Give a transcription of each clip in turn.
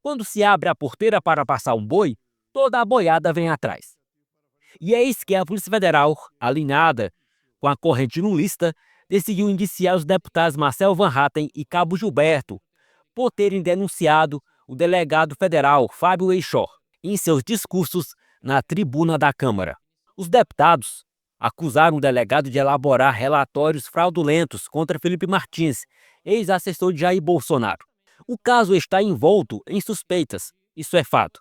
Quando se abre a porteira para passar um boi, toda a boiada vem atrás. E eis que a Polícia Federal, alinhada com a corrente lulista, decidiu indiciar os deputados Marcel Van Hatten e Cabo Gilberto por terem denunciado o delegado federal Fábio Eichhorn em seus discursos na tribuna da Câmara. Os deputados acusaram o delegado de elaborar relatórios fraudulentos contra Felipe Martins, ex-assessor de Jair Bolsonaro. O caso está envolto em suspeitas, isso é fato,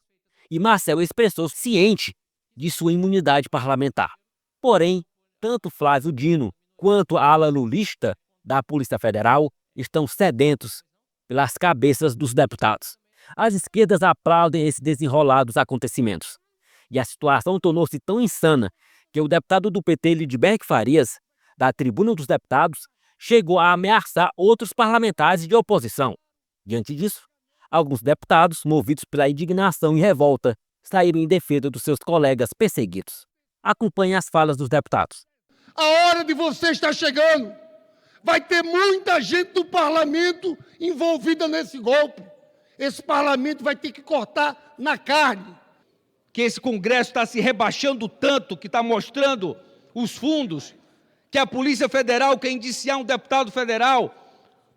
e Marcel expressou ciente de sua imunidade parlamentar. Porém, tanto Flávio Dino quanto a ala lulista da Polícia Federal estão sedentos pelas cabeças dos deputados. As esquerdas aplaudem esses desenrolados acontecimentos. E a situação tornou-se tão insana que o deputado do PT, Lidberg Farias, da tribuna dos deputados, chegou a ameaçar outros parlamentares de oposição. Diante disso, alguns deputados, movidos pela indignação e revolta, saíram em defesa dos seus colegas perseguidos. Acompanhe as falas dos deputados. A hora de você está chegando. Vai ter muita gente do parlamento envolvida nesse golpe. Esse parlamento vai ter que cortar na carne. Que esse Congresso está se rebaixando tanto, que está mostrando os fundos, que a Polícia Federal quer indiciar um deputado federal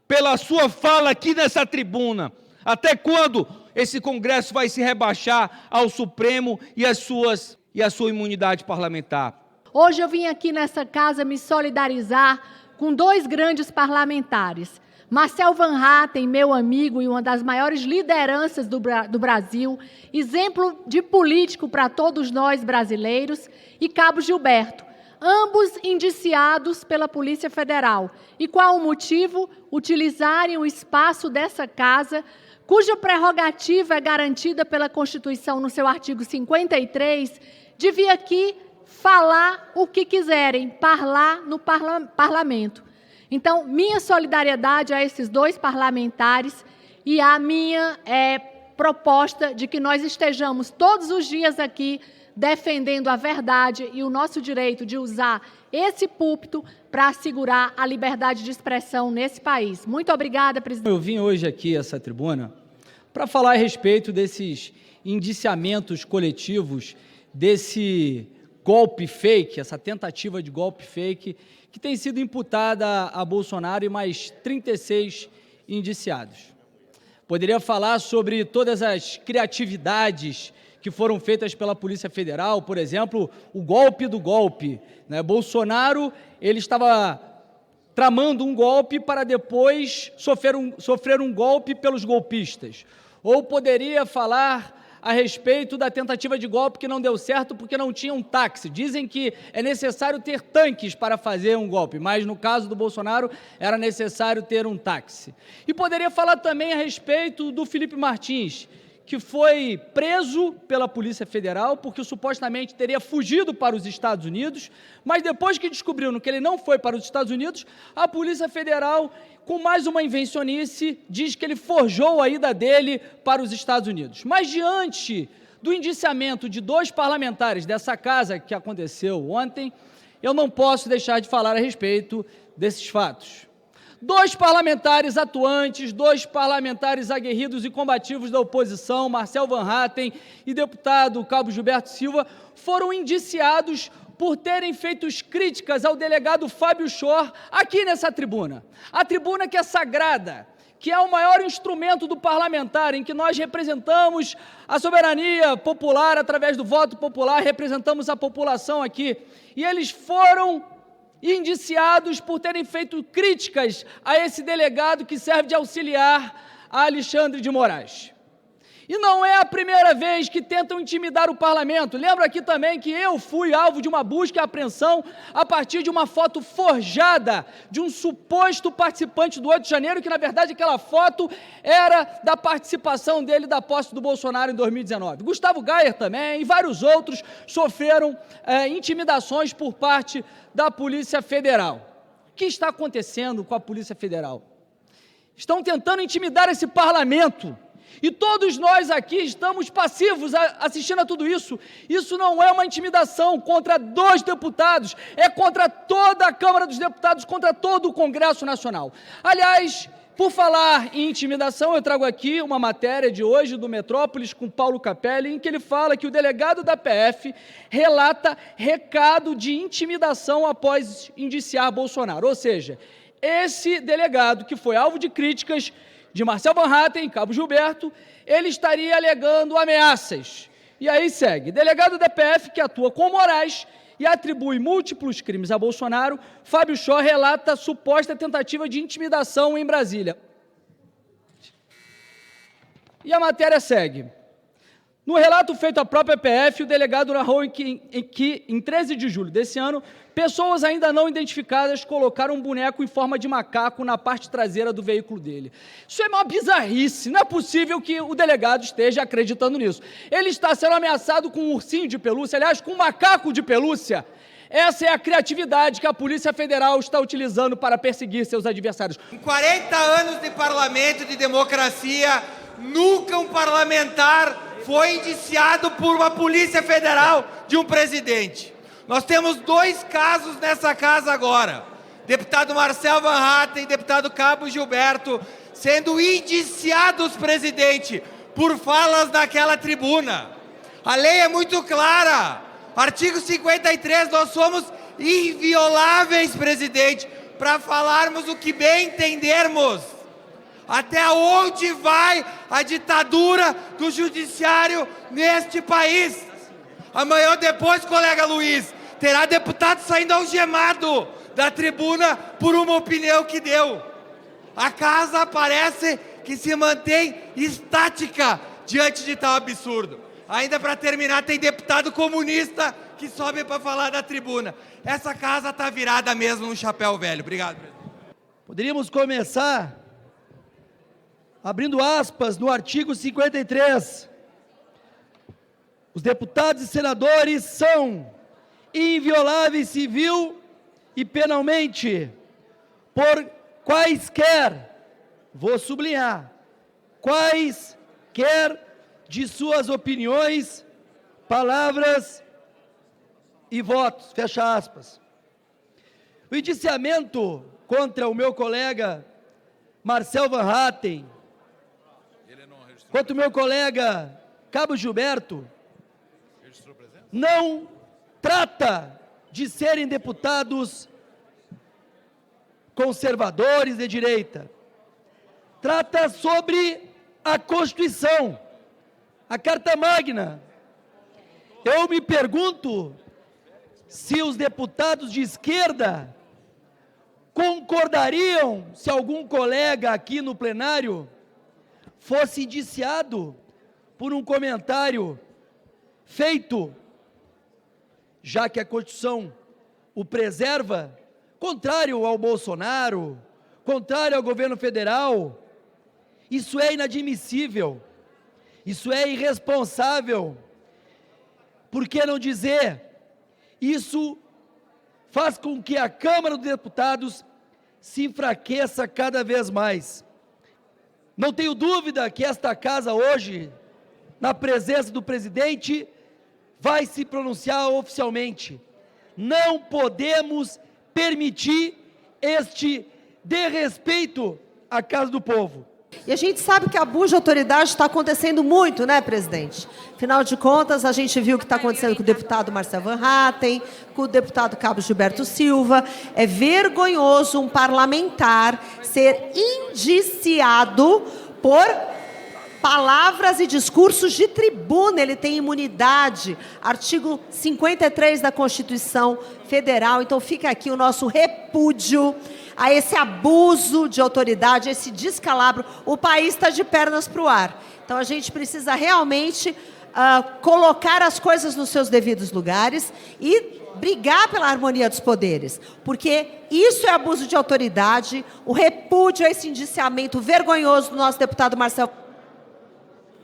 pela sua fala aqui nessa tribuna. Até quando esse Congresso vai se rebaixar ao Supremo e a sua imunidade parlamentar? Hoje eu vim aqui nessa casa me solidarizar com dois grandes parlamentares. Marcel Van Hatten, meu amigo e uma das maiores lideranças do Brasil, exemplo de político para todos nós brasileiros, e Cabo Gilberto, ambos indiciados pela Polícia Federal. E qual o motivo? Utilizarem o espaço dessa casa, cuja prerrogativa é garantida pela Constituição no seu artigo 53, de vir aqui falar o que quiserem, parlar no parlamento. Então, minha solidariedade a esses dois parlamentares e a minha proposta de que nós estejamos todos os dias aqui defendendo a verdade e o nosso direito de usar esse púlpito para assegurar a liberdade de expressão nesse país. Muito obrigada, presidente. Eu vim hoje aqui a essa tribuna para falar a respeito desses indiciamentos coletivos, desse golpe fake, essa tentativa de golpe fake, que tem sido imputada a Bolsonaro e mais 36 indiciados. Poderia falar sobre todas as criatividades que foram feitas pela Polícia Federal, por exemplo, o golpe do golpe, né? Bolsonaro, ele estava tramando um golpe para depois sofrer um golpe pelos golpistas. Ou poderia falar a respeito da tentativa de golpe que não deu certo porque não tinha um táxi. Dizem que é necessário ter tanques para fazer um golpe, mas no caso do Bolsonaro era necessário ter um táxi. E poderia falar também a respeito do Felipe Martins, que foi preso pela Polícia Federal porque supostamente teria fugido para os Estados Unidos, mas depois que descobriram que ele não foi para os Estados Unidos, a Polícia Federal, com mais uma invencionice, diz que ele forjou a ida dele para os Estados Unidos. Mas diante do indiciamento de dois parlamentares dessa casa que aconteceu ontem, eu não posso deixar de falar a respeito desses fatos. Dois parlamentares atuantes, dois parlamentares aguerridos e combativos da oposição, Marcel Van Hatten e deputado Cabo Gilberto Silva, foram indiciados por terem feito críticas ao delegado Fábio Eichhorn aqui nessa tribuna. A tribuna que é sagrada, que é o maior instrumento do parlamentar, em que nós representamos a soberania popular através do voto popular, representamos a população aqui. E eles foram indiciados por terem feito críticas a esse delegado que serve de auxiliar a Alexandre de Moraes. E não é a primeira vez que tentam intimidar o parlamento. Lembro aqui também que eu fui alvo de uma busca e apreensão a partir de uma foto forjada de um suposto participante do 8 de janeiro, que na verdade aquela foto era da participação dele da posse do Bolsonaro em 2019. Gustavo Gayer também e vários outros sofreram intimidações por parte da Polícia Federal. O que está acontecendo com a Polícia Federal? Estão tentando intimidar esse parlamento. E todos nós aqui estamos passivos assistindo a tudo isso. Isso não é uma intimidação contra dois deputados, é contra toda a Câmara dos Deputados, contra todo o Congresso Nacional. Aliás, Por falar em intimidação, eu trago aqui uma matéria de hoje do Metrópolis com Paulo Capelli, em que ele fala que o delegado da PF relata recado de intimidação após indiciar Bolsonaro. Ou seja, esse delegado que foi alvo de críticas de Marcel Van Hatten, Cabo Gilberto, ele estaria alegando ameaças. E aí segue, delegado da PF que atua com Moraes e atribui múltiplos crimes a Bolsonaro, Fábio Shaw relata suposta tentativa de intimidação em Brasília. E a matéria segue. No relato feito à própria PF, o delegado narrou que, em 13 de julho desse ano, pessoas ainda não identificadas colocaram um boneco em forma de macaco na parte traseira do veículo dele. Isso é uma bizarrice, não é possível que o delegado esteja acreditando nisso. Ele está sendo ameaçado com um ursinho de pelúcia, aliás, com um macaco de pelúcia. Essa é a criatividade que a Polícia Federal está utilizando para perseguir seus adversários. Em 40 anos de parlamento, de democracia, nunca um parlamentar foi indiciado por uma Polícia Federal de um presidente. Nós temos 2 casos nessa casa agora. Deputado Marcel Van Hatten e deputado Cabo Gilberto sendo indiciados, presidente, por falas naquela tribuna. A lei é muito clara. Artigo 53, nós somos invioláveis, presidente, para falarmos o que bem entendermos. Até onde vai a ditadura do judiciário neste país? Amanhã ou depois, colega Luiz, terá deputado saindo algemado da tribuna por uma opinião que deu. A casa parece que se mantém estática diante de tal absurdo. Ainda para terminar, tem deputado comunista que sobe para falar da tribuna. Essa casa está virada mesmo no chapéu velho. Obrigado, presidente. Poderíamos começar abrindo aspas no artigo 53. Os deputados e senadores são invioláveis civil e penalmente por quaisquer, vou sublinhar, quaisquer de suas opiniões, palavras e votos, fecha aspas. O indiciamento contra o meu colega Marcel Van Hatten, contra o meu colega Cabo Gilberto, não trata de serem deputados conservadores de direita. Trata sobre a Constituição, a Carta Magna. Eu me pergunto se os deputados de esquerda concordariam se algum colega aqui no plenário fosse indiciado por um comentário feito, já que a Constituição o preserva, contrário ao Bolsonaro, contrário ao governo federal. Isso é inadmissível, isso é irresponsável. Por que não dizer? Isso faz com que a Câmara dos Deputados se enfraqueça cada vez mais. Não tenho dúvida que esta casa hoje, na presença do presidente, vai se pronunciar oficialmente. Não podemos permitir este desrespeito à casa do povo. E a gente sabe que abuso de autoridade está acontecendo muito, né, presidente? Afinal de contas, a gente viu o que está acontecendo com o deputado Marcel Van Hatten, com o deputado Cabo Gilberto Silva. É vergonhoso um parlamentar ser indiciado por palavras e discursos de tribuna. Ele tem imunidade, artigo 53 da Constituição Federal. Então fica aqui o nosso repúdio a esse abuso de autoridade, esse descalabro. O país está de pernas para o ar. Então a gente precisa realmente colocar as coisas nos seus devidos lugares e brigar pela harmonia dos poderes, porque isso é abuso de autoridade. O repúdio a esse indiciamento vergonhoso do nosso deputado Marcel.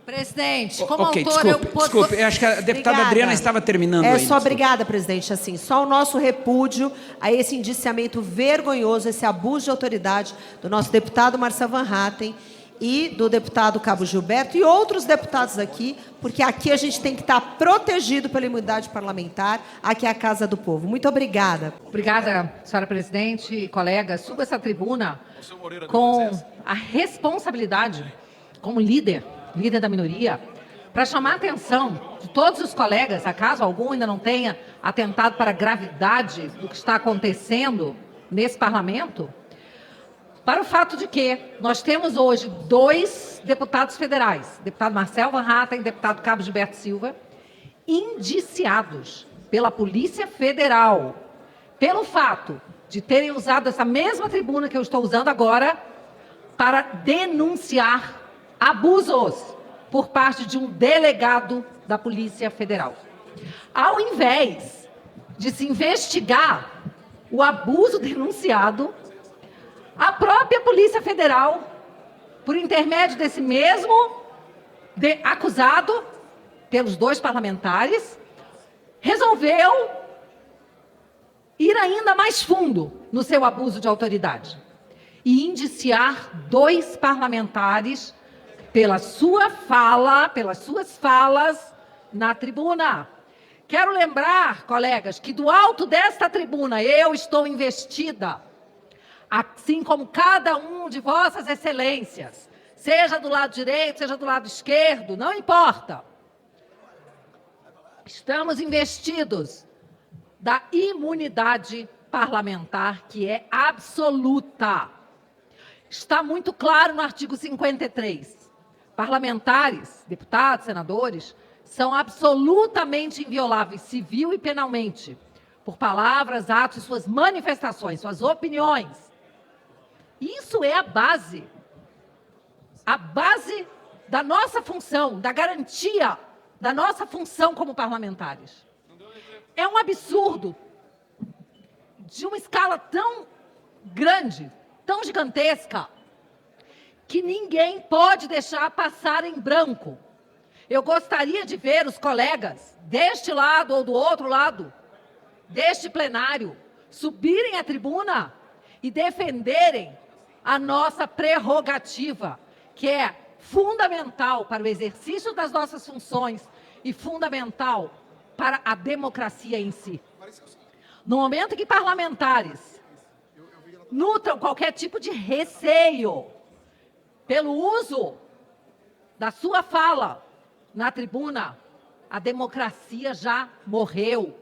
Presidente, como Ok, autor, desculpe, eu acho que a deputada Obrigada. Adriana estava terminando É ainda. só, obrigada, presidente, assim, só o nosso repúdio a esse indiciamento vergonhoso, esse abuso de autoridade do nosso deputado Marcel Van Hatten e do deputado Cabo Gilberto e outros deputados aqui, porque aqui a gente tem que estar protegido pela imunidade parlamentar, aqui é a Casa do Povo. Muito obrigada. Obrigada, senhora presidente e colegas. Subo essa tribuna com a responsabilidade, como líder da minoria, para chamar a atenção de todos os colegas, acaso algum ainda não tenha atentado para a gravidade do que está acontecendo nesse parlamento, para o fato de que nós temos hoje 2 deputados federais, deputado Marcel Van Hatten e deputado Cabo Gilberto Silva, indiciados pela Polícia Federal pelo fato de terem usado essa mesma tribuna que eu estou usando agora para denunciar abusos por parte de um delegado da Polícia Federal. Ao invés de se investigar o abuso denunciado, a própria Polícia Federal, por intermédio desse mesmo acusado pelos 2 parlamentares, resolveu ir ainda mais fundo no seu abuso de autoridade e indiciar 2 parlamentares pelas suas falas na tribuna. Quero lembrar, colegas, que do alto desta tribuna eu estou investida, assim como cada um de vossas excelências, seja do lado direito, seja do lado esquerdo, não importa. Estamos investidos da imunidade parlamentar, que é absoluta. Está muito claro no artigo 53. Parlamentares, deputados, senadores, são absolutamente invioláveis, civil e penalmente, por palavras, atos, suas manifestações, suas opiniões. Isso é a base da nossa função, da garantia da nossa função como parlamentares. É um absurdo de uma escala tão grande, tão gigantesca, que ninguém pode deixar passar em branco. Eu gostaria de ver os colegas deste lado ou do outro lado deste plenário subirem à tribuna e defenderem a nossa prerrogativa, que é fundamental para o exercício das nossas funções e fundamental para a democracia em si. No momento em que parlamentares nutram qualquer tipo de receio pelo uso da sua fala na tribuna, a democracia já morreu.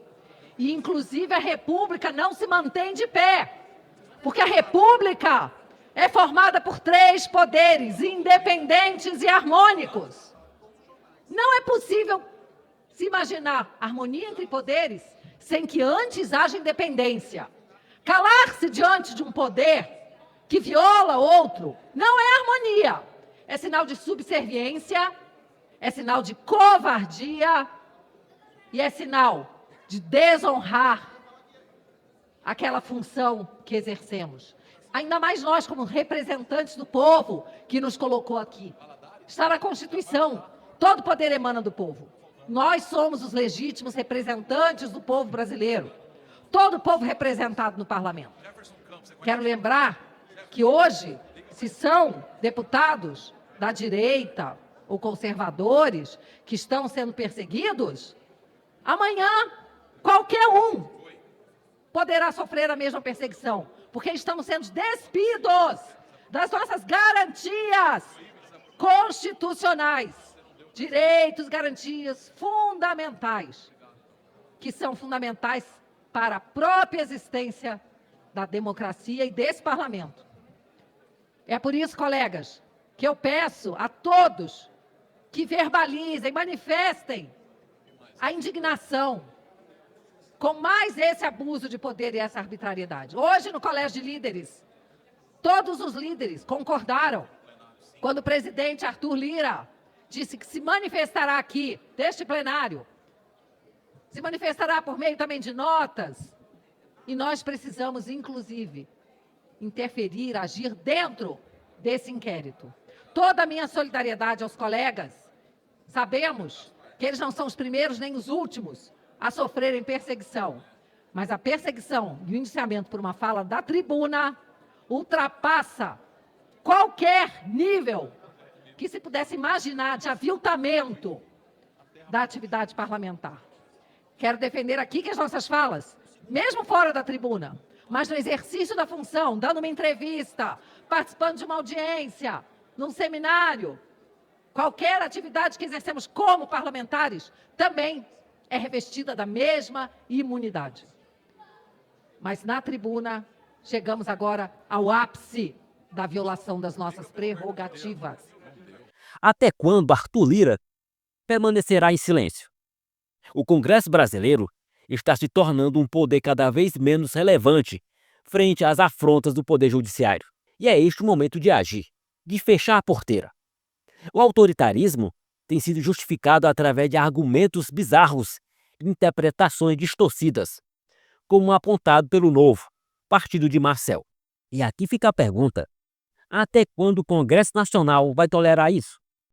E, inclusive, a República não se mantém de pé, porque a República é formada por 3 poderes independentes e harmônicos. Não é possível se imaginar harmonia entre poderes sem que antes haja independência. Calar-se diante de um poder que viola outro não é harmonia. É sinal de subserviência, é sinal de covardia e é sinal de desonrar aquela função que exercemos. Ainda mais nós, como representantes do povo que nos colocou aqui. Está na Constituição. Todo poder emana do povo. Nós somos os legítimos representantes do povo brasileiro. Todo o povo representado no parlamento. Quero lembrar que hoje, se são deputados da direita ou conservadores que estão sendo perseguidos, amanhã qualquer um poderá sofrer a mesma perseguição, porque estamos sendo despidos das nossas garantias constitucionais, direitos, garantias fundamentais, que são fundamentais para a própria existência da democracia e desse parlamento. É por isso, colegas, que eu peço a todos que verbalizem, manifestem a indignação com mais esse abuso de poder e essa arbitrariedade. Hoje, no Colégio de Líderes, todos os líderes concordaram quando o presidente Arthur Lira disse que se manifestará aqui, deste plenário, se manifestará por meio também de notas, e nós precisamos, inclusive, interferir, agir dentro desse inquérito. Toda a minha solidariedade aos colegas. Sabemos que eles não são os primeiros nem os últimos a sofrerem perseguição, mas a perseguição e o indiciamento por uma fala da tribuna ultrapassa qualquer nível que se pudesse imaginar de aviltamento da atividade parlamentar. Quero defender aqui que as nossas falas, mesmo fora da tribuna, mas no exercício da função, dando uma entrevista, participando de uma audiência, num seminário, qualquer atividade que exercemos como parlamentares, também é revestida da mesma imunidade. Mas na tribuna, chegamos agora ao ápice da violação das nossas prerrogativas. Até quando Arthur Lira permanecerá em silêncio? O Congresso brasileiro está se tornando um poder cada vez menos relevante frente às afrontas do Poder Judiciário. E é este o momento de agir, de fechar a porteira. O autoritarismo tem sido justificado através de argumentos bizarros e interpretações distorcidas, como apontado pelo Novo, partido de Marcel. E aqui fica a pergunta: até quando o Congresso Nacional vai tolerar isso?